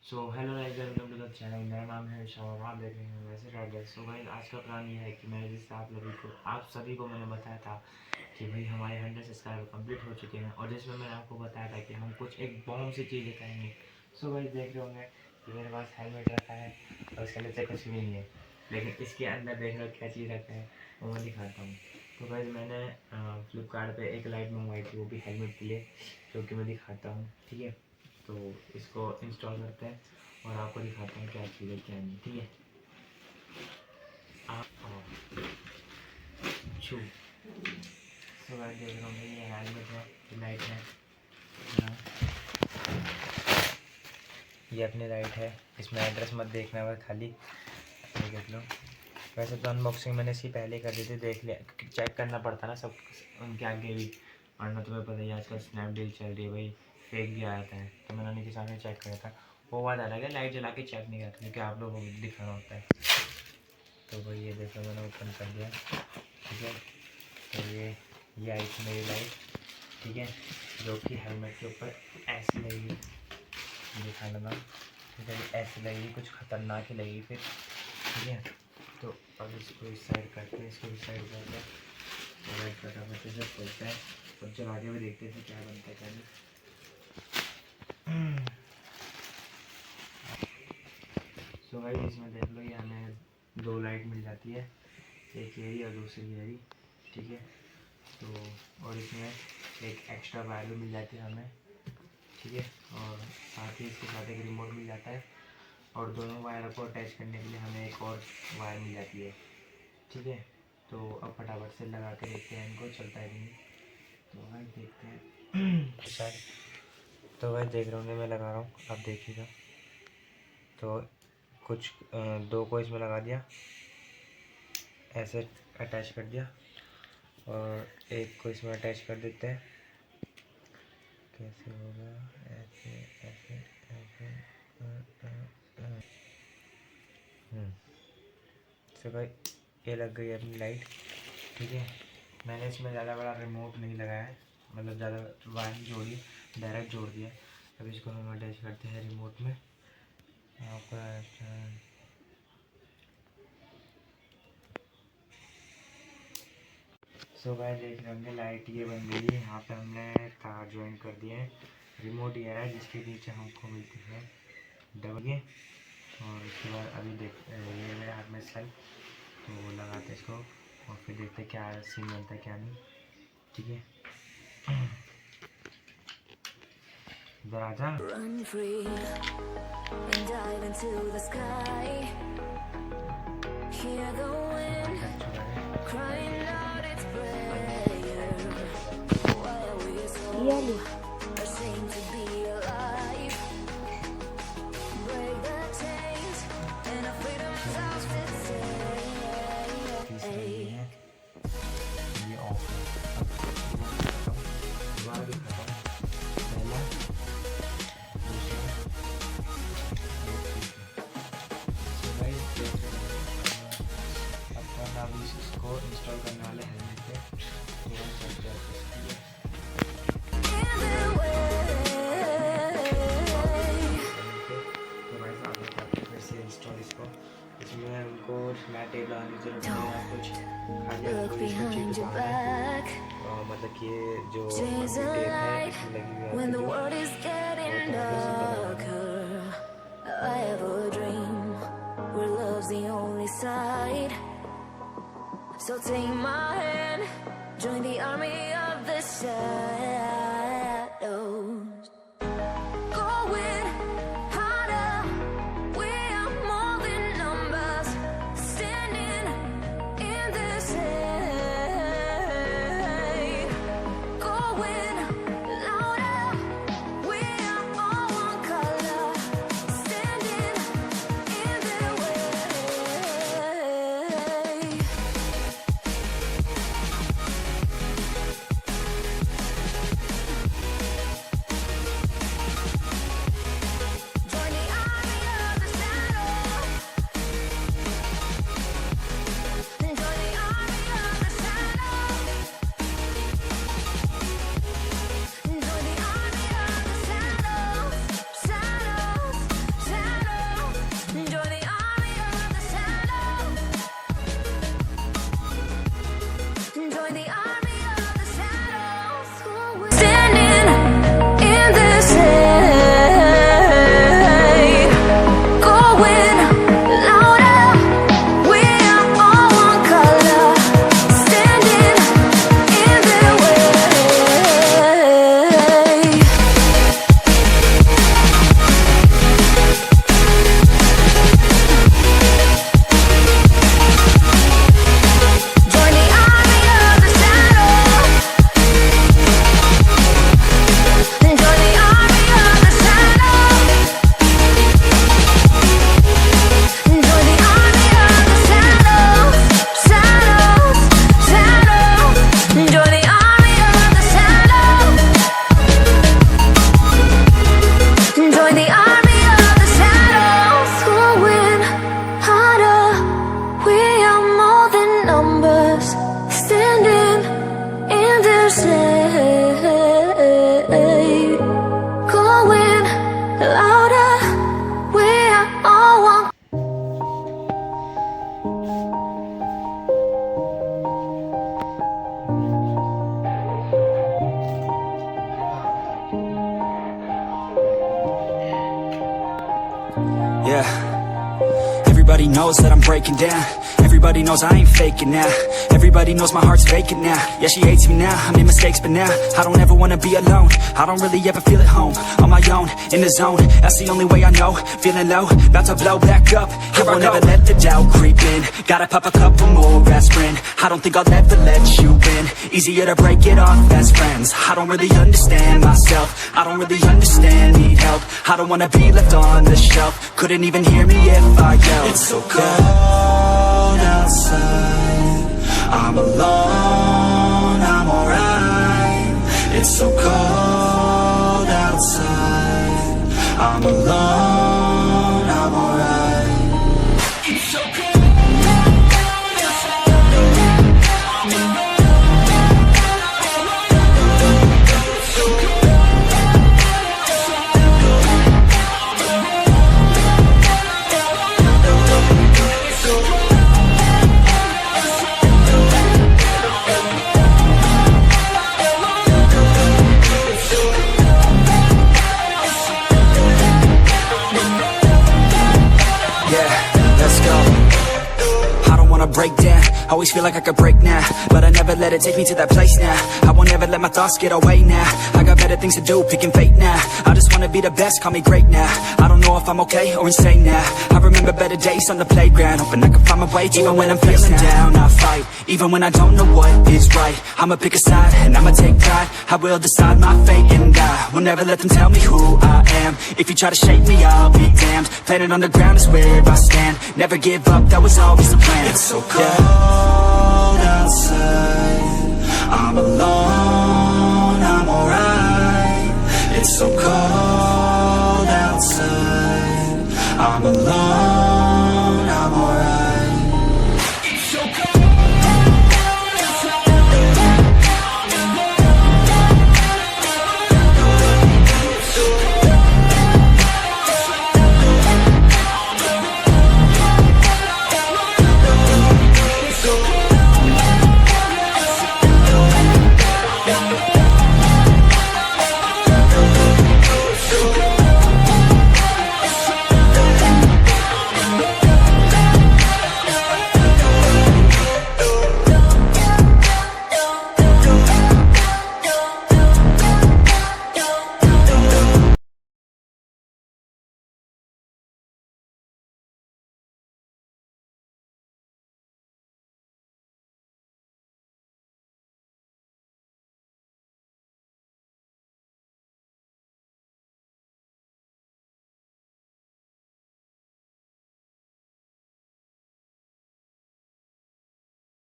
So hello guys, welcome to the channel. मेरा नाम है शाह, आप देख रहे हैं वैसे राइडर। सो गाइस, आज का प्लान ये है कि मैं जैसे आप सभी को मैंने बताया था कि भाई हमारे 100 सब्सक्राइबर कंप्लीट हो चुके हैं, और जिसमें मैंने आपको बताया था कि हम कुछ एक बॉम्ब सी चीज़ दिखाएंगे। सो गाइस, देख रहे होंगे कि मेरे पास हेलमेट रखा है और उसके नीचे कुछ भी नहीं है, लेकिन इसके अंदर देख लो क्या चीज़ रखा है, वो मैं दिखाता हूँ। तो गाइस, मैंने फ्लिपकार्ट पे एक लाइट मंगवाई थी, वो भी हेलमेट के लिए, जो कि मैं दिखाता हूँ। ठीक है, तो इसको इंस्टॉल करते हैं और आपको दिखाता हूँ क्या चीज़ है क्या नहीं। ठीक है, आप छू तो गाइस, देख रहे होंगे ये हेलमेट है, ये लाइट है ना, ये अपनी लाइट है। इसमें एड्रेस मत देखना है खाली, ये देख लो। वैसे तो अनबॉक्सिंग मैंने इसकी पहले कर दी थी, देख लिया, क्योंकि चेक करना पड़ता ना सब उनके आगे भी, वरना तुम्हें पता ही आजकल स्नैपडील चल रही है भाई, फेक भी आता है। तो मैंने उन्हीं के सामने चेक किया था, वो बात अलग है, लाइट जला के चेक नहीं करता क्योंकि आप लोगों को दिखाना होता है। तो भाई ये देखो, मैंने ओपन कर दिया। ठीक है, तो ये आई थी मेरी लाइट। ठीक है, जो कि हेलमेट के ऊपर ऐसी लगेगी, दिखा लगा। ठीक है, ऐसी लगेगी, कुछ ख़तरनाक ही लगेगी फिर। ठीक है, तो अब इसको इस साइड करते हैं, इसको इस साइड करते हैं, साइड फटाफट से खोलते हैं और चला के भी देखते हैं क्या बनता है क्या नहीं। सो भाई, इसमें देख लो, ये हमें 2 लाइट मिल जाती है, एक येरी और दूसरी येरी। ठीक है, तो और इसमें एक एक्स्ट्रा वायर भी मिल जाती है हमें। ठीक है, और साथ ही इसके साथ एक रिमोट मिल जाता है, और दोनों वायर को अटैच करने के लिए हमें एक और वायर मिल जाती है। ठीक है, तो अब फटाफट से लगा के देखते हैं इनको, चलता है कि नहीं। तो भाई देखते हैं शायद। तो भाई देख रहे होंगे, मैं लगा रहा हूँ, आप देखिएगा। तो कुछ 2 को इसमें लगा दिया, ऐसे अटैच कर दिया, और एक को इसमें अटैच कर देते हैं। कैसे होगा, ऐसे ऐसे ऐसे। तो भाई ये लग गई अपनी लाइट। ठीक है, मैंने इसमें ज़्यादा बड़ा रिमोट नहीं लगाया है, मतलब ज़्यादा वायर नहीं जोड़ी, डायरेक्ट जोड़ दिया। अब इसको हम अटैच करते हैं रिमोट में। आपका सो भाई देख रहे होंगे, लाइट ये बन गई है। यहाँ पे हमने तार ज्वाइन कर दिए हैं, रिमोट ये है जिसके नीचे हमको मिलती है दबाइए। और उसके बाद अभी ये मेरे हाथ में सेल, तो लगाते इसको और फिर देखते क्या सीन बनता है क्या नहीं। ठीक है, इधर आ जा। Run free and dive into the sky. Hear the wind crying out its prayer. Why are we so ashamed to be alive? Break the chains and our freedom's ours to say. ये of इसको install करने वाले helmet पे फिर से install इसको। इसमें उनको फ्लैट टेप लगाने की जरूरत नहीं है, कुछ खाली आपको इसको चिप लगाना है। मतलब कि जो टेप है इसमें लगी हुई है। So take my hand, join the army of the shadows. Going harder, we are more than numbers, standing in this hate. Going louder, we are all one color, standing in their way. say, going louder, we are all one. Yeah. Everybody knows that I'm breaking down. Everybody knows I ain't faking now. Everybody knows my heart's vacant now. Yeah, she hates me now, I made mistakes but now I don't ever wanna be alone. I don't really ever feel at home. On my own, in the zone, that's the only way I know. Feeling low, about to blow back up. I won't ever let the doubt creep in. Gotta pop a couple more aspirin. I don't think I'll ever let you in. Easier to break it off best friends. I don't really understand myself. I don't really understand, need help. I don't wanna be left on the shelf. Couldn't even hear me if I yelled. It's so cold outside, I'm alone, I'm alright. It's so cold outside, I'm alone, I'm alright. It's so cold outside, I'm alone. Break down, always feel like I could break now, but I never let it take me to that place now. I won't ever let my thoughts get away now. I got better things to do, picking fate now. I just wanna be the best, call me great now. I don't know if I'm okay or insane now. I remember better days on the playground, hoping I can find my way. Even when I'm feeling down, I fight. Even when I don't know what is right, I'ma pick a side and I'ma take pride. I will decide my fate and I will never let them tell me who I am. If you try to shake me, I'll be damned. Planet on the ground is where I stand. Never give up, that was always the plan. It's so cold outside, I'm alone.